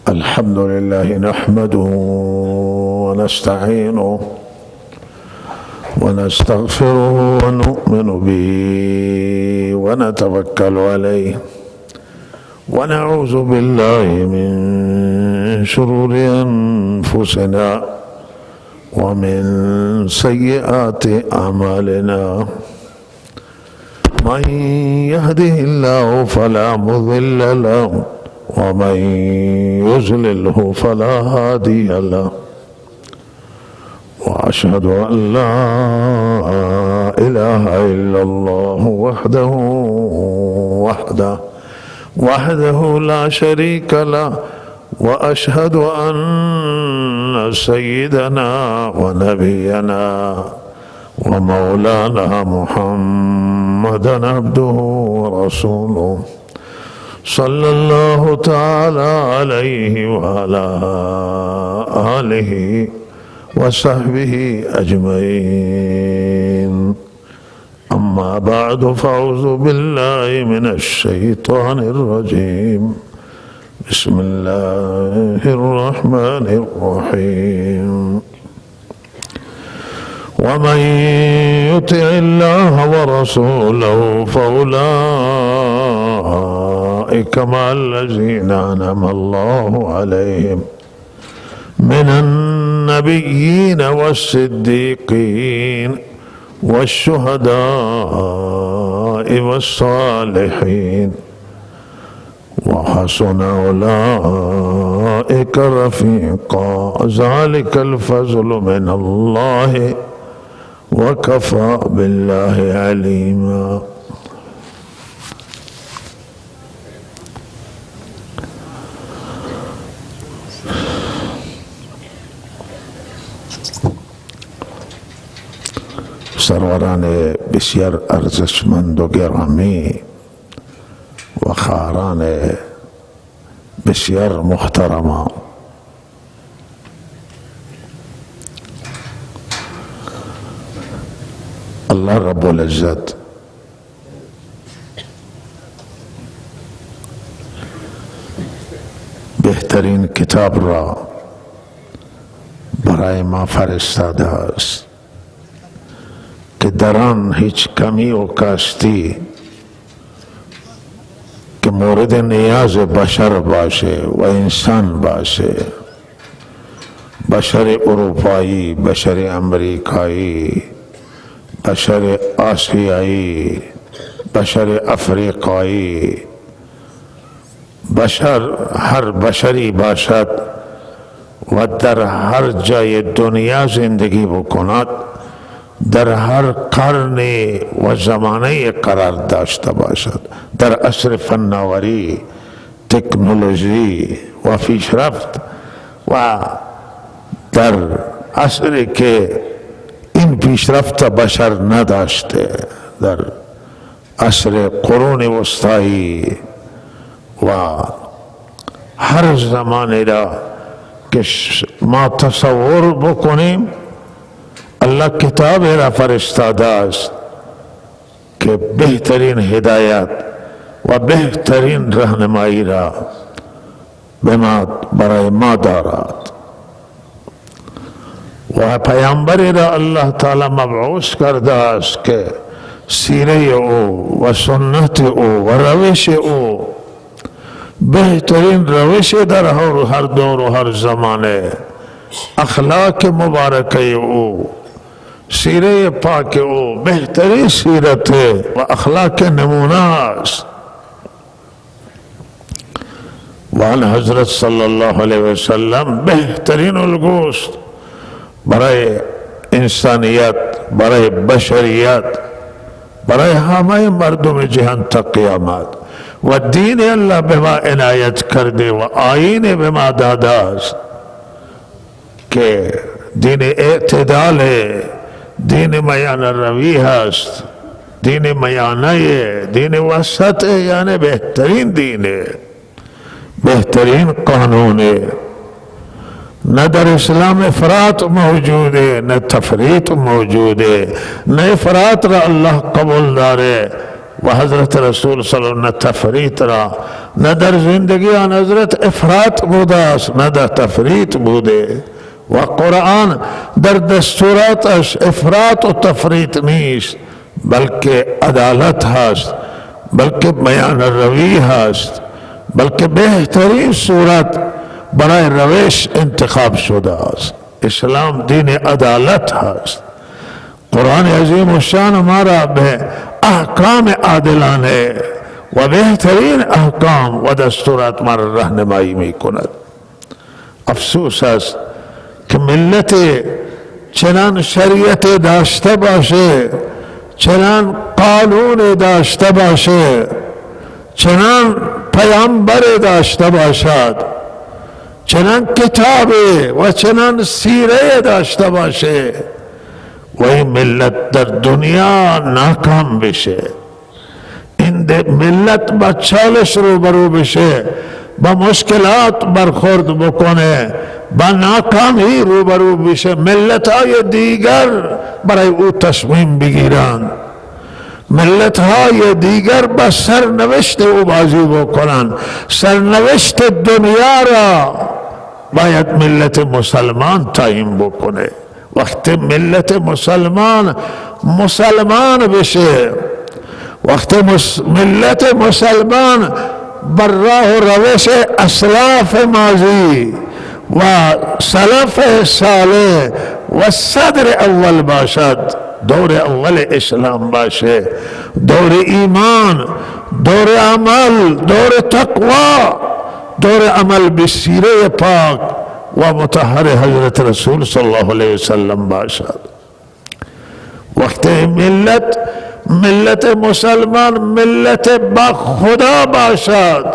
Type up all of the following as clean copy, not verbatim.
الحمد لله نحمده ونستعينه ونستغفره ونؤمن به ونتوكل عليه ونعوذ بالله من شرور أنفسنا ومن سيئات أعمالنا. من يهده الله فلا مضل له ومن يضلله فلا هادي له، وأشهد أن لا إله إلا الله وحده لا شريك له، وأشهد أن سيدنا ونبينا ومولانا محمدا عبده ورسوله صلى الله تعالى عليه وعلى آله وصحبه أجمعين. أما بعد، فأعوذ بالله من الشيطان الرجيم. بسم الله الرحمن الرحيم. ومن يطع الله ورسوله فأولئك مع الذين أنعم الله عليهم من النبيين والصديقين والشهداء والصالحين وحسن أولئك رفيقا. ذلك الفضل من الله وكفى بالله عليما. سروران بسیار ارزشمند و گرامی و خواهران بسیار محترم، الله رب العزت بهترین کتاب را برای ما فرستاده است که در آن هیچ کمی و کاستی که مورد نیاز بشر باشه و انسان باشه، بشر اروپایی، بشر امریکایی، بشر آسیایی، بشر افریقایی، بشر هر بشری باشد و در هر جای دنیا زندگی بکند، در هر قرن و زمانه قرار داشته باشد، در عصر فناوری، تکنولوژی و پیشرفت و در عصری که این پیشرفت بشر نداشته، در عصر قرون وسطایی و هر زمانی را که ما تصور بکنیم، الله کتاب را فرستاده است که بهترین هدایت و بهترین راهنمایی را برای ما دارد و پیامبری را الله تعالی مبعوث کرده است که سیره او و سنت او و روش او بهترین روش در هر دور و هر زمانه، اخلاق مبارکه او، سیره پاک او بهترین سیرت و اخلاق نمونه است. و آن حضرت صلی الله علیه وسلم بهترین الگوست برای انسانیت، برای بشریت، برای همه مردم جهان تا قیامت. و دین الله به ما عنایت کرده و آیین به ما داده است که دین اعتدال، دین میان روی هست، دین میانه، دین وسط، یعنی بهترین دینه، بهترین قانونه. نه در اسلام افراط موجوده، نه تفریط موجوده. نه افراط را الله قبول داره و حضرت رسول صلی اللہ علیہ وسلم تفریط را نه در زندگی آن حضرت افراط بوده است نه در تفریط بوده و قرآن در دستوراتش افراط و تفریط نیست بلکه عدالت هست بلکه بیان روی هست بلکه بهترین صورت برای روش انتخاب شده است. اسلام دین عدالت هست. قرآن عظیم الشان ما را به احکام عادلانه و بهترین احکام و دستورات ما را راهنمایی می کند. افسوس است که ملت چنان شریعت داشته باشه، چنان قانون داشته باشه، چنان پیامبر داشته باشد، چنان کتاب و چنان سیره داشته باشه و این ملت در دنیا ناکام بشه، این ملت با چالش روبرو بشه، با مشکلات برخورد بکنه، با ناکامی روبرو بشه، ملت های دیگر برای او تصمیم بگیرند، ملت های دیگر با سرنوشت او بازی بکنند. سرنوشت دنیا را باید ملت مسلمان تعیین بکنه. وقتی ملت مسلمان بشه، وقتی ملت مسلمان بر راه و روش اسلاف ماضی و سلف صالح و صدر اول باشد، دور اول اسلام باشه، دور ایمان، دور عمل، دور تقوا، دور عمل بسیره پاک و مطهر حضرت رسول صلی اللہ علیہ وسلم باشد. وقتی ملت مسلمان ملت با خدا باشد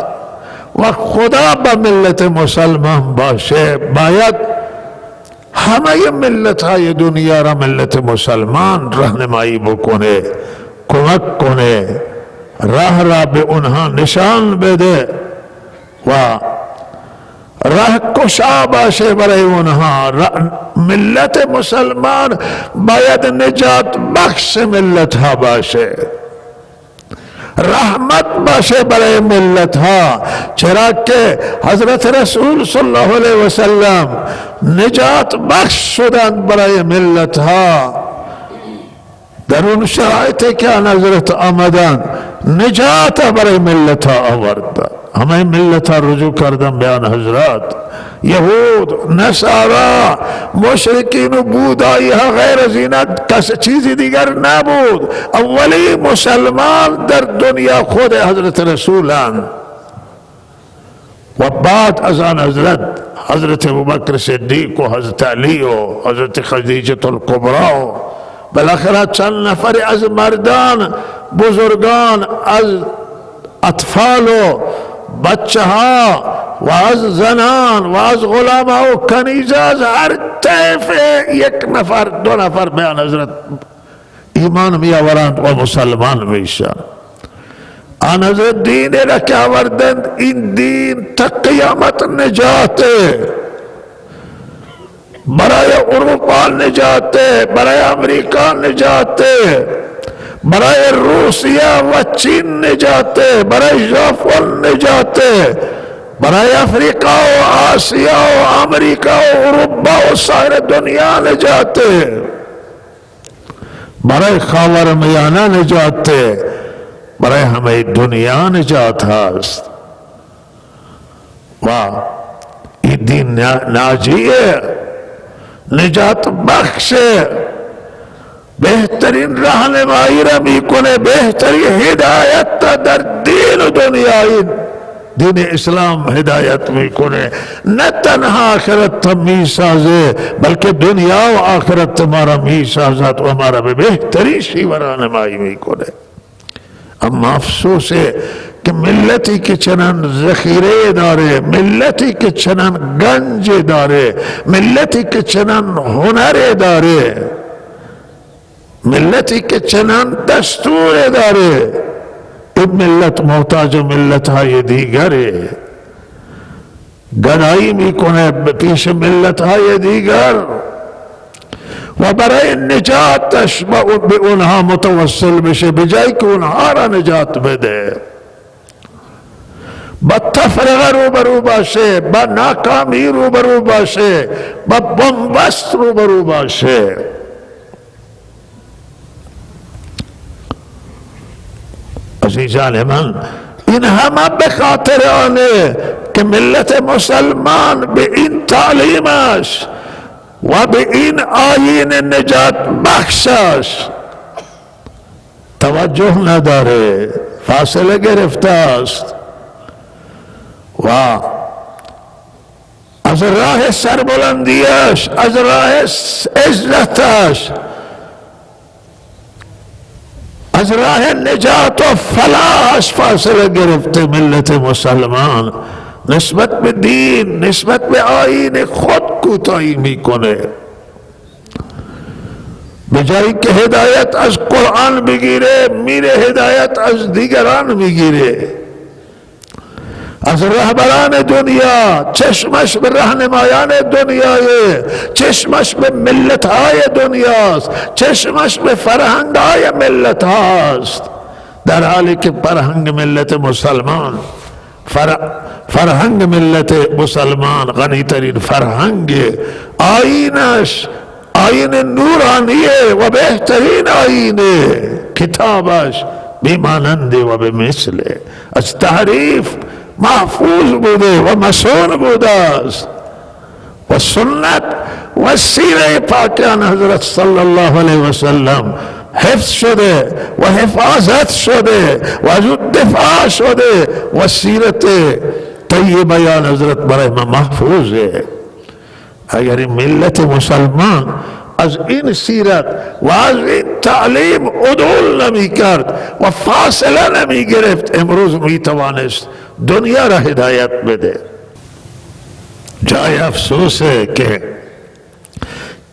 و خدا با ملت مسلمان باشه، باید همه ملت های دنیا را ملت مسلمان راهنمایی بکنه، کمک کنه، راه را به اونها نشان بده و راه کشا باشه برای اونها. ملت مسلمان باید نجات بخش ملت ها باشه، رحمت باشه برای ملت ها، چرا که حضرت رسول صلی اللہ علیہ وسلم نجات بخش شدند برای ملت ها. در اون شرایطی که حضرت آمدند نجات برای ملت ها آوردند. همه ملت ها رجوع کردن به آن حضرت. یهود، نصارا، مشرکین و بودایی ها غیر از این کس چیزی دیگر نبود. اولی مسلمان در دنیا خود حضرت رسولند و بعد از آن حضرت ابوبکر صدیق و حضرت علی و حضرت خدیجه الکبری و بالاخره چند نفر از مردان بزرگان، از اطفال و بچه ها و از زنان و از غلام و کنیزه، از هر طیف یک نفر دو نفر به آن حضرت ایمان می آورند و مسلمان میشن. آن حضرت دین را که آوردند، این دین تا قیامت نجاته، برای اروپا نجاته، برای امریکا نجاته، برای روسیه و چین نجاته، برای ژاپن نجاته، برای افریقا و آسیا و امریکا و اروپا و سایر دنیا نجاته، برای خاورمیانه نجاته، برای همه دنیا نجات هست. و این دین ناجیه، نجات بخشه، بهترین راهنمایی را میکنه، بهترین هدایت در دین و دنیای دین اسلام هدایت میکنه. نه تنها آخرت میسازه بلکه دنیا و آخرت ما را میسازد و ما را به بهترین شیوه راهنمایی میکنه. اما افسوس ہے کہ ملتی که چنان ذخیره داره، ملتی که چنان گنج داره، ملتی که چنان هنر داره، ملتی که چنان دستور داره، این ملت محتاج ملت های دیگره، گدایی میکنه به پیش ملت های دیگر و برای نجاتش به اونها متوسل بشه، به جایی که اونها را نجات بده. با تفرقه روبرو باشه، با ناکامی روبرو باشه، با بنبست روبرو باشه. عزیزان من، این همه به خاطر آنه که ملت مسلمان به این تعلیمش و به این آیین نجات بخشش توجه نداره، فاصله گرفته است و از راه سربلندیش، از راه عزتش، از راه نجات و فلاحش فاصله گرفته. ملت مسلمان نسبت به دین، نسبت به آیین خود کوتاهی میکنه. به جایی که هدایت از قرآن بگیره، میره هدایت از دیگران میگیره، از رهبران دنیا. چشمش به رهنمایان دنیای، چشمش به ملت‌های دنیاست، چشمش به فرهنگ‌های ملت هاست، در حالی که فرهنگ ملت مسلمان، فرهنگ ملت مسلمان غنی‌ترین فرهنگ، آیینش آیین نورانیه و بهترین آیینه، کتابش بیماننده و بمثله، از تحریف محفوظ بوده و مصون بوده است و سنت و سیره پاکیان حضرت صلی الله علیه وسلم حفظ شده و حفاظت شده و از دفاع شده و سیرت طیبیان حضرت برای ما محفوظه. اگر این ملت مسلمان از این سیرت و از این تعلیم عدول نمی کرد و فاصله نمی گرفت، امروز می توانست دنیا را هدایت بده. جای افسوسه که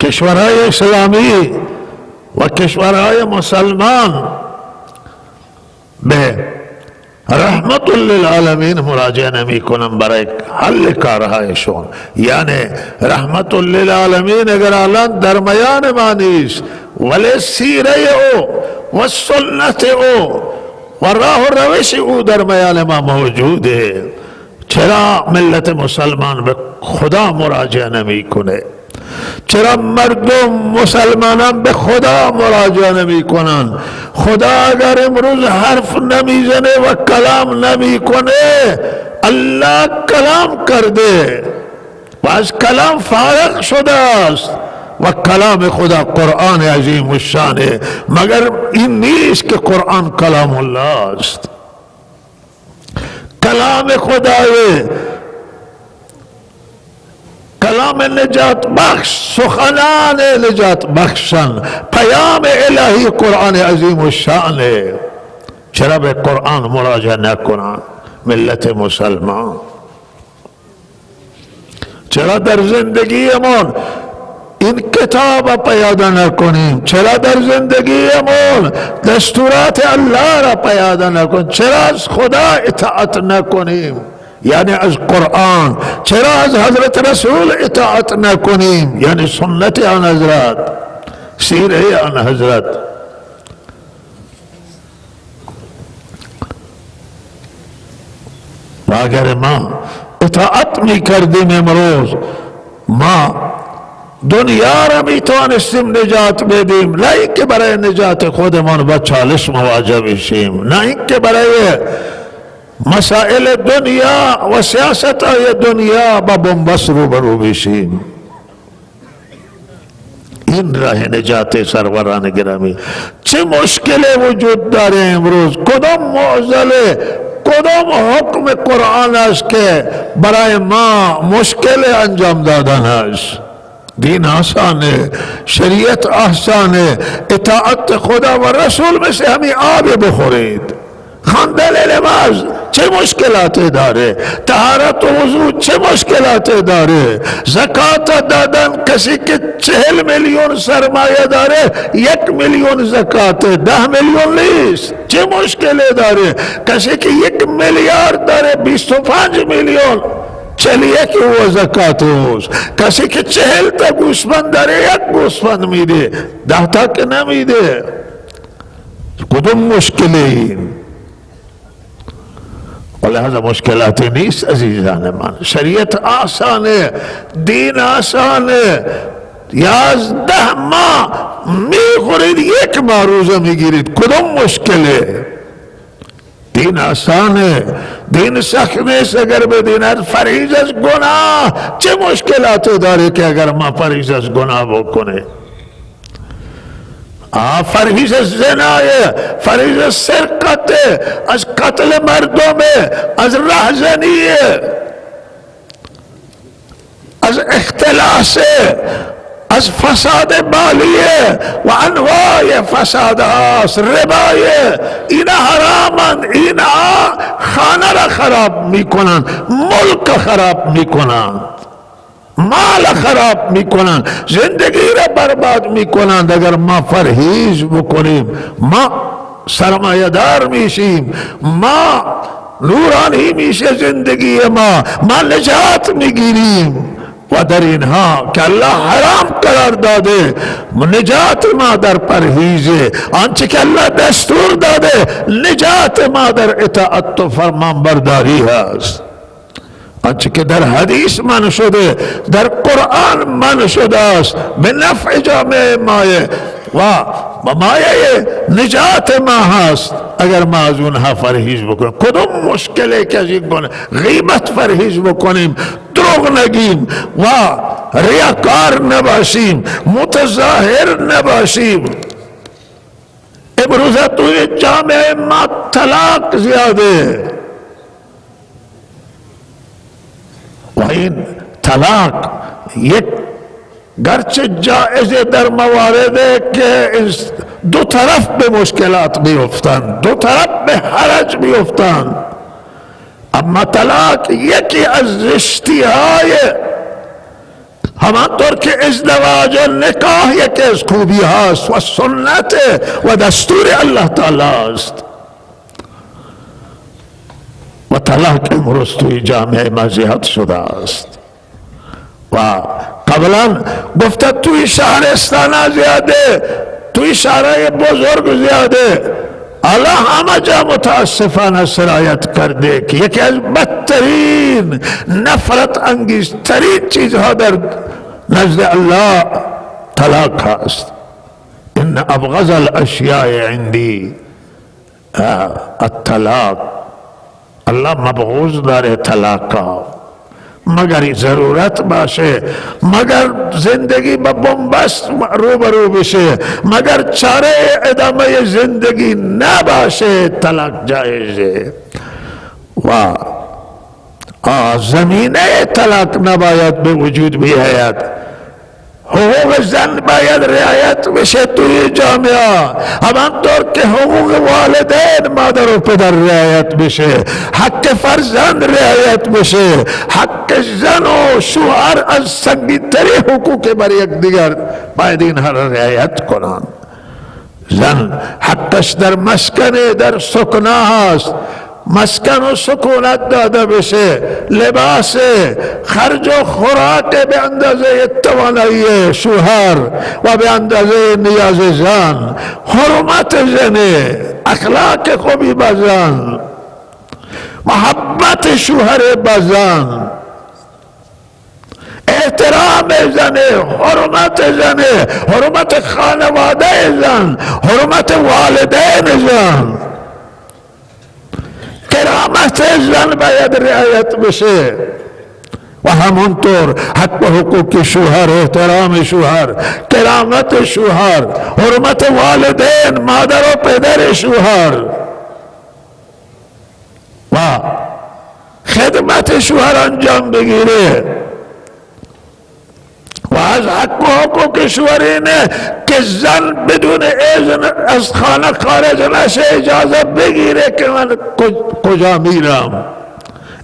کشورهای اسلامی و کشورهای مسلمان به رحمت للعالمین مراجعه نمی کنن برای حل کارهایشون. یعنی رحمت للعالمین اگر الان در میان ما نیست، ولی سیره او و سنت او و راه و روش او در میان ما موجوده، چرا ملت مسلمان به خدا مراجعه نمی کنه؟ چرا مردم مسلمانان به خدا مراجعه نمی کنن؟ خدا اگر امروز حرف نمیزنه و کلام نمی کنه، الله کلام کرده و از کلام فارغ شده است و کلام خدا قرآن عظیم الشانه. مگر این نیست که قرآن کلام الله است؟ کلام خدای، کلام نجات بخش، سخنان نجات بخشن، پیام الهی قرآن عظیم الشان. چرا به قرآن مراجعه نکنن ملت مسلمان؟ چرا در زندگیمون این کتاب پیاده نکنیم؟ چرا در زندگیمون دستورات الله را پیاده نکنیم؟ چرا از خدا اطاعت نکنیم؟ یعنی از قرآن. چرا از حضرت رسول اطاعت نکنیم؟ یعنی سنت آن حضرت، سیره آن حضرت. و اگر ما اطاعت می کردیم امروز، ما دنیا را می توانستیم نجات بدیم، نه اینکه برای نجات خودمان با چالش مواجه بشیم، نه اینکه برای مسائل دنیا و سیاست های دنیا با بنبست روبرو بشیم. این راه نجات سروران گرامی. چه مشکل وجود داره امروز؟ کدام معضله، کدام حکم قرآن است که برای ما مشکل انجام دادنش؟ دین آسانه، شریعت آسانه، اطاعت خدا و رسول مثل همین آب بخورید. خواندن نماز چه مشکلاتی داره؟ طهارت و وضو چه مشکلاتی داره؟ زکات دادن، کسی که 40 میلیون سرمایه داره 1 میلیون زکات، 10 میلیون نیست، چه مشکلی داره؟ کسی که 1 میلیارد داره 25 میلیون 41 و زکات اوست. کسی که 40 تا گوسفند داره 1 گوسفند میده، 10 تا که نمیده. کدوم مشکلی این؟ ولهذا مشکلاتی نیست عزیزان من. شریعت آسانه، دین آسانه. 11 ماه میخورید 1 ماه روزه میگیرید، کدوم مشکله؟ دین آسانه، دین سخت نیست. اگر بدیند پرهیز از گناه، چه مشکلاتی داره که اگر ما پرهیز از گناه بکنه؟ پرهیز از زنای، پرهیز از سرقت، از قتل مردم، از رهزنی، از اختلاس، از فساد مالیه و انواع فساد هاست، ربایه. اینا حرامند، اینا خانه را خراب میکنن، ملک خراب میکنن، مال خراب میکنن، زندگی را برباد میکنند. اگر ما پرهیز بکنیم ما سرمایه دار میشیم، ما نورانی میشه زندگی ما نجات میگیریم. و در اینها که الله حرام قرار داده نجات ما در پرهیزه، آنچه که الله دستور داده نجات ما در اطاعت و فرمانبرداری هست. آنچه که در حدیث من شده، در قرآن من شده است به نفع جامعه مایه و مایه نجات ما هست. اگر ما از اونها پرهیز بکنیم، کدوم مشکلی که از این گونه غیبت پرهیز بکنیم، دروغ نگیم و ریاکار نباشیم، متظاهر نباشیم. امروز توی جامعه ما طلاق زیاده و این طلاق یک گرچه جائزه در موارده که دو طرف به مشکلات بیفتند، دو طرف به حرج بیفتند، اما طلاق یکی از زشتی های، همانطور که ازدواج و نکاح یکی از خوبی هاست و سنت و دستور الله تعالی است. و طلاق امروز توی جامعه ما زیاد شده است و قبلا گفته توی شهرستان زیاده، توی شهرهای بزرگ زیاده. الله همه جا متاسفانه سرایت کرده که یکی از بدترین نفرت انگیزترین چیزها در نزد الله طلاق هست. ان ابغض الاشیاء عندی الطلاق. الله مبغوض داره طلاق مگر ضرورت باشه، مگر زندگی با بنبست روبرو بشه، مگر چاره ادامه زندگی نباشه طلاق جایزه. و زمینه طلاق نباید به وجود بیاید. حقوق زن باید رعایت بشه توی جامعه، همانطور که حقوق والدین مادر و پدر رعایت بشه، حق فرزند رعایت بشه، حق زن و شوهر از سنگین‌ترین حقوق بر یک دیگر باید اینها را رعایت کنند. زن حقش در مسکن، در سکنا هست، مسکن و سکونت داده بشه، لباس، خرج و خوراک به اندازه توانایی شوهر و به اندازه نیاز زن، حرمت زن، اخلاق خوبی با زن، محبت شوهر با زن، احترام زن، حرمت زن، حرمت خانواده زن، حرمت والدین زن، کرامت زن باید رعایت بشه. و همونطور حق و حقوق شوهر، احترام شوهر، کرامت شوهر، حرمت والدین، مادر و پدر شوهر و خدمت شوهر انجام بگیره. و از حق و حقوق شوهر اینه که زن بدون اذن از خانه خارج نشه، اجازه بگیره که من کجا میرم،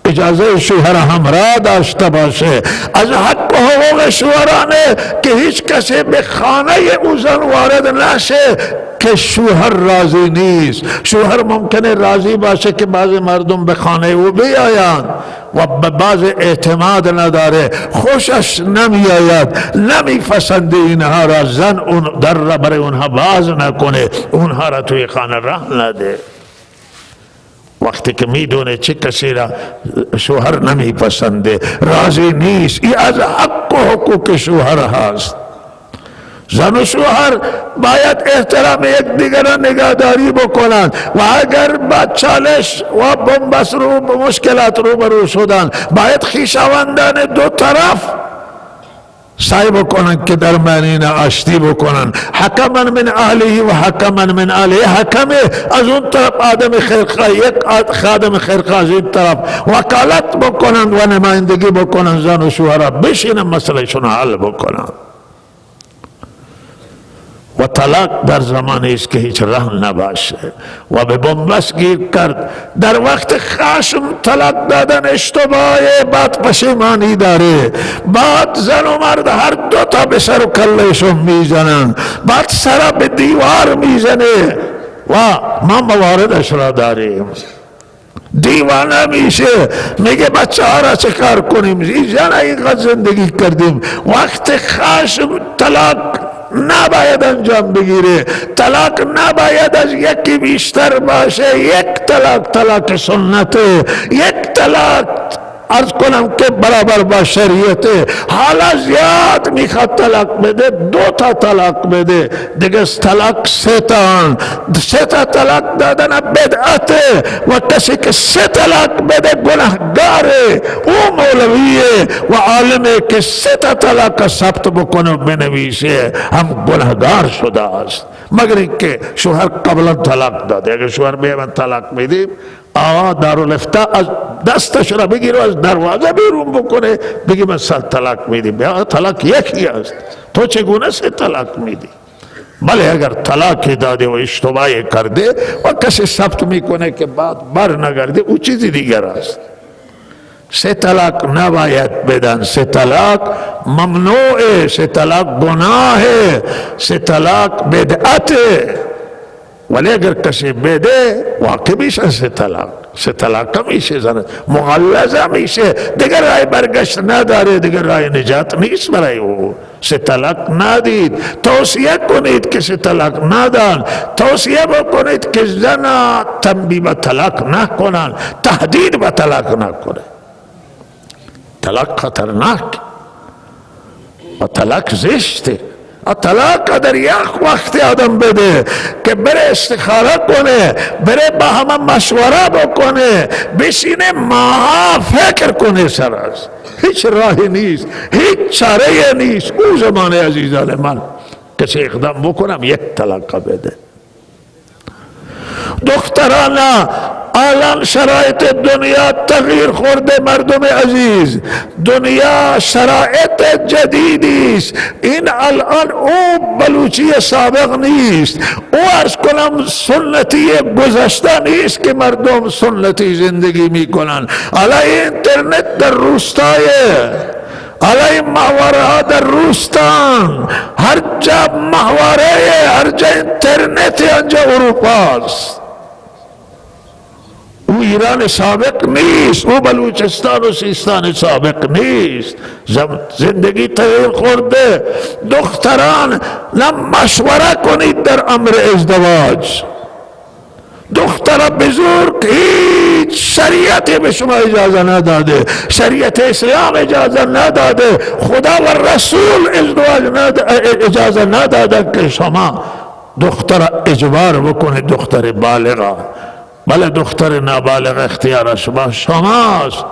اجازه شوهر همراه داشته باشه. از حق و حقوق شوهرانه که هیچ کسی به خانه او زن وارد نشه که شوهر راضی نیست. شوهر ممکنه راضی باشه که بعضی مردم به خانه او بیایند و به بعض اعتماد نداره، خوشش نمیآید، نمیپسنده اینها را، زن اون در را برای اونها باز نکنه، اونها را توی خانه راه نده. وقتی که میدونه چه کسی را شوهر نمیپسنده، راضی نیست، این از حق و حقوق شوهر هست. زن و شوهر باید احترام یکدیگر را نگهداری بکنند و اگر با چالش و بنبست رو به مشکلات روبرو شدن، باید خویشاوندان دو طرف سعی بکنن که در معنی آشتی بکنن. حکما من اهله و حکما من اهله، حکم از اون طرف، آدم خیرخواه، یک خادم خیرخواه از این طرف، وکالت بکنن و نمایندگی بکنن، زن و شوهر بشینن مسئله شون حل بکنن. و طلاق در زمانی است که هیچ راه نباشه و به بنبست گیر کرد. در وقت خشم طلاق دادن اشتباهه، بعد پشیمانی داره، بعد زن و مرد هر دو تا به سر و کلهشون میزنن، بعد سر به دیوار میزنه و ما مواردش را داریم. دیوانه میشه، میگه بچه ها را چه کار کنیم، این زن اینقدر زندگی کردیم. وقت خشم طلاق نباید انجام بگیره، طلاق نباید از یکی بیشتر باشه. یک طلاق طلاق سنته، یک طلاق عرض کنم که برابر با شریعت. حالا زیاد میخواد طلاق بده، دو تا طلاق بده دیگه. طلاق سه تا طلاق دادن بدعته و کسی که سه طلاق بده گناهگاره. او مولویه و عالمه که سه تا طلاق ثبت بکنه و بنویسه، هم گناهگار شده است، مگر اینکه شوهر قبلا طلاق داده. اگر شوهر به من طلاق میدیم، آقا دارالفتاء از دستش را بگیره، از دروازه بیرون بکنه، بگی من سال طلاق میدیم. طلاق یکی است، تو چگونه سه طلاق میدی؟ بله اگر طلاق داده و اشتباهی کرده و کسی ثبت میکنه که بعد بر نگرده، او چیزی دیگر است. سه طلاق نباید بدن، سه طلاق ممنوعه، سه طلاق گناهه، سه طلاق بدعته. ولی اگر کسی بده واقع میشه سه طلاق میشه، زن مغلظه میشه، دیگر رای برگشت نداره، دیگر رای نجات نیست برای او. سه طلاق ندید، توصیه کنید که سه طلاق ندن، توصیه بکنید که زن تنبیه به طلاق نکنن، تهدید به طلاق نکنه. طلاق خطرناک و طلاق زشته. طلاق در یک وقتی آدم بده که بره استخاره کنه، بره با همه مشوره بکنه، بشینه ماها فکر کنه، سر از هیچ راهی نیست، هیچ چاره نیست. او زمانه عزیزان من کسی اقدام بکنم یک طلاق بده. دختران الان شرایط دنیا تغییر خورده، مردم عزیز، دنیا شرایط جدیدی است. این الان او بلوچی سابق نیست، او عرض کنم سنتی گذشته نیست که مردم سنتی زندگی میکنن. الان اینترنت در روستایه، علی محوره ها در روستان، هر جا محوره، هر جا اینترنت، آنجا اروپاست. او ایران سابق نیست، او بلوچستان و سیستان سابق نیست. زندگی تغییر خورده. دختران مشوره کنید در امر ازدواج. دختر بزرگ هیچ شریعتی به شما اجازه نداده، شریعت اسلام اجازه نداده، خدا و رسول اجازه نداده که شما دختر اجبار بکنید دختر بالغه. بله دختر نابالغ اختیار شماست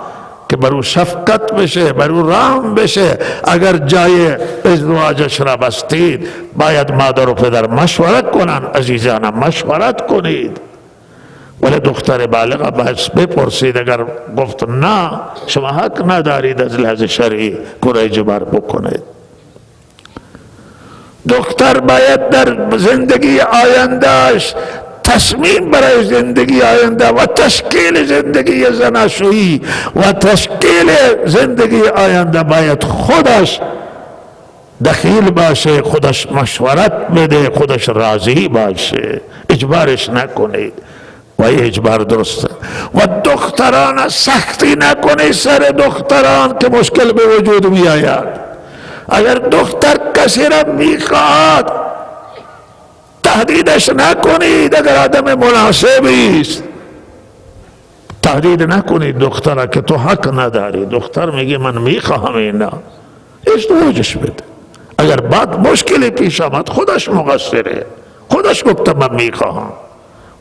که برو شفقت بشه، برو رحم بشه. اگر جای ازدواجش را بستید باید مادر و پدر مشورت کنن. عزیزانم مشورت کنید. ولی دختر بالغ باید بپرسید، اگر گفت نه شما حق ندارید از لحاظ شرعی که اجبار بکنید. دختر باید در زندگی آیندهش تصمیم برای زندگی آینده و تشکیل زندگی زناشویی و تشکیل زندگی آینده باید خودش دخیل باشه، خودش مشورت بده، خودش راضی باشه، اجبارش نکنید. و اجبار درسته. و دختران سختی نکنی سر دختران که مشکل به وجود می آید. اگر دختر کسی را می خواهد تهدیدش نکنید، اگر آدم مناسبی است تهدید نکنید دختر که تو حق نداری. دختر میگه من میخواهم اینا، ازدواجش بده. اگر بعد مشکلی پیش آمد خودش مقصره، خودش گفته من میخواهم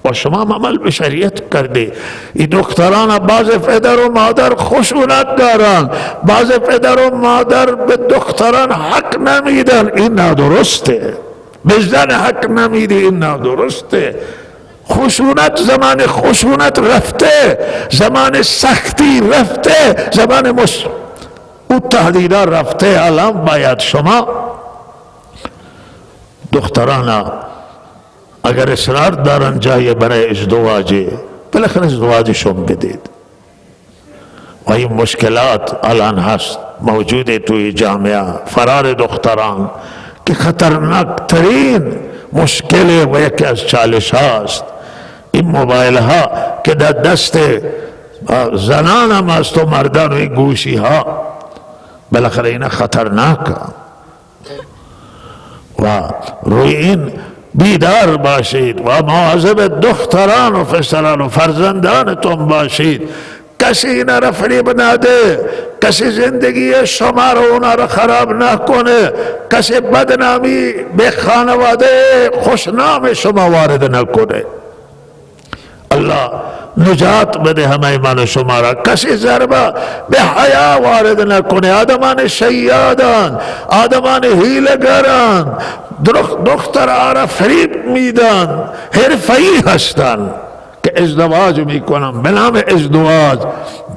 و شما عمل به شریعت کردی. این دختران بعض پدر و مادر خشونت دارن، بعض پدر و مادر به دختران حق نمیدن، این نادرسته. به زن حق نمیدی، این نادرسته. خشونت، زمان خشونت رفته، زمان سختی رفته، زمان او تهدیدها رفته. الان باید شما دختران اگر اصرار دارن جای برای ازدواج، بالاخره ازدواجشون بدید. و این مشکلات الان هست موجود توی جامعه، فرار دختران که خطرناک ترین مشکل و یکی از چالش هاست. این موبایل ها که در دست زنان هم است و مردان و این گوشی ها، بالاخره اینا خطرناک و روی این بیدار باشید و مواظب دختران و پسران و فرزندانتون باشید. کسی اینا را فریب نده، کسی زندگی شما رو اونا را خراب نکنه، کسی بدنامی به خانواده خوشنام شما وارد نکنه. الله نجات بده همه من شما را. کسی ضربه به حیا وارد نکنه. آدمان شیادان، آدمان هیلگران دختر را فریب میدن، حرفه‌ای هستن که ازدواج میکنن به نام ازدواج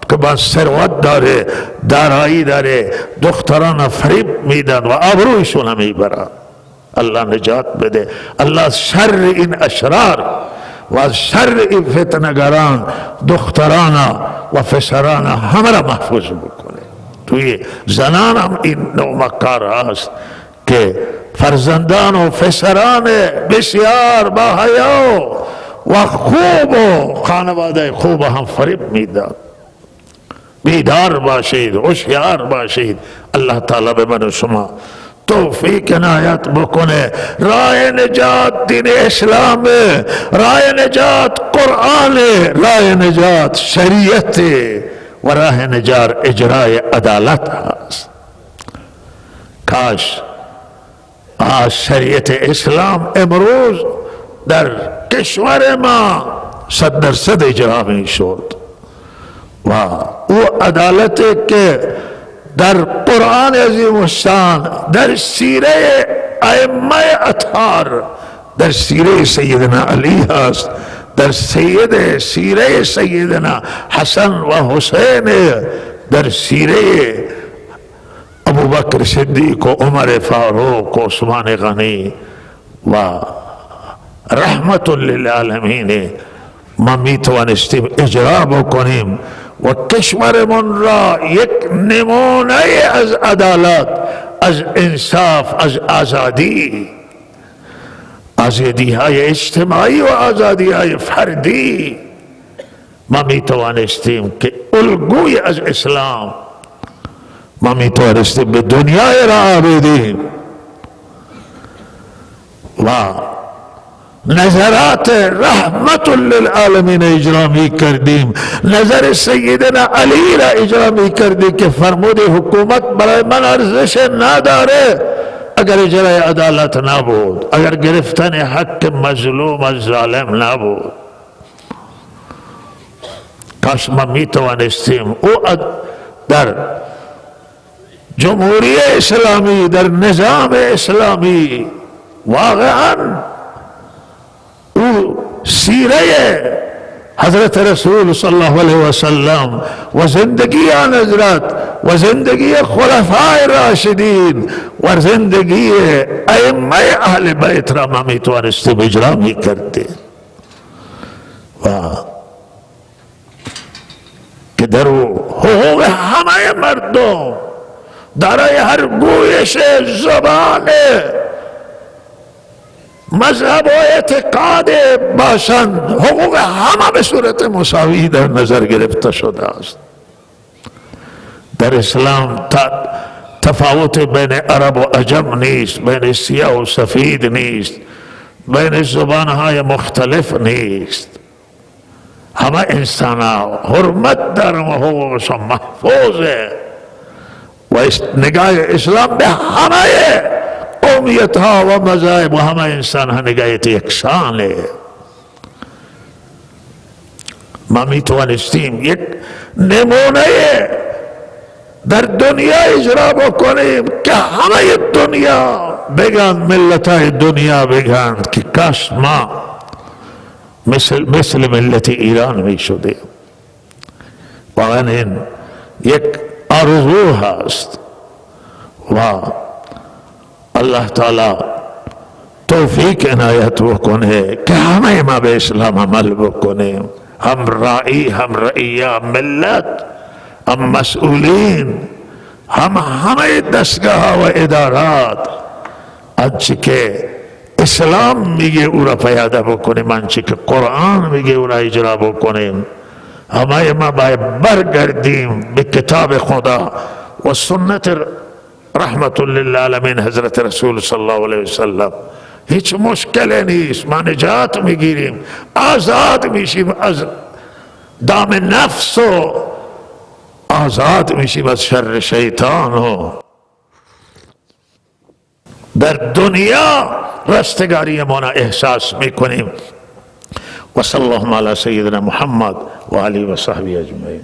که با ثروت داره، دارایی داره، دختران فریب میدن و آبرویشون میبرن. الله نجات بده. الله از شر این اشرار و از شر این فتنگران دختران و پسران همه را محفوظ بکنه. توی زنان هم این نوع مکار هست که فرزندان و پسران بسیار با حیا و خوب و خانواده خوب هم فریب میدن. بیدار باشید، هوشیار باشید. الله تعالی به من و شما توفیق عنایت بکنه. راه نجات دین اسلام، راه نجات قرآن، راه نجات شریعت و راه نجات اجرای عدالت هست. کاش شریعت اسلام امروز در کشور ما 100% اجرا می شد و او عدالتی که در قرآن عظیم الشان، در سیره ائمه اطهار، در سیره سیدنا علی هست، در سیره سیدنا حسن و حسین، در سیره ابوبکر صدیق و عمر فاروق و عثمان غنی و رحمت للعالمین ما می توانستیم اجرا بکنیم و کشورمون را یک نمونه از عدالت، از انصاف، از آزادی، آزادی های اجتماعی و آزادی های فردی ما می توانستیم که الگوی از اسلام ما می توانستیم به دنیای را بدیم و نظرات رحمت للعالمین اجرا می کردیم. نظر سیدنا علی را اجرا می کردیم که فرمود حکومت برای من ارزش نداره اگر اجرای عدالت نبود، اگر گرفتن حق مظلوم از ظالم نبود. کاش ما می توانستیم او در جمهوری اسلامی، در نظام اسلامی واقعا او سیره حضرت رسول صلی الله علیه و سلم و زندگی آن حضرت و زندگی خلفای راشدین و زندگی ائمه اهل بیت را ما می توانستیم اجرا می کردیم و که در حقوق همه مردم دارای هر گویش زبان مذهب و اعتقاد باشند، حقوق همه به صورت مساوی در نظر گرفته شده است. در اسلام تفاوت بین عرب و عجم نیست، بین سیاه و سفید نیست، بین زبانهای مختلف نیست. همه انسان ها حرمت دارن و حقوقشان محفوظه و نگاه اسلام به همه قومیت ها و مذاهب و همه انسان ها نگاهت یکسانه. ما میتوانستیم یک نمونه در دنیا اجرا بکنیم که همه دنیا بگن، ملت های دنیا بگن که کاش ما مثل ملت ایران می شدیم. واقعا این یک آرزو هست و الله تعالی توفیق عنایت بکنه که همه ما به اسلام عمل بکنیم، هم رائی، هم رعیه، هم ملت، هم مسئولین، همه دستگاه ها و ادارات. آنچه که اسلام میگه او را پیاده بکنیم، آنچه که قرآن میگه او را اجرا بکنیم. همه ما باید برگردیم به کتاب خدا و سنت رحمت للعالمین حضرت رسول صلی الله علیه وسلم. هیچ مشکل نیست، ما نجات میگیریم، آزاد میشیم از دام نفس و آزاد میشیم از شر شیطان و در دنیا رستگاری ما احساس میکنیم. و صلی الله علی سیدنا محمد و آله و صحبه اجمعین.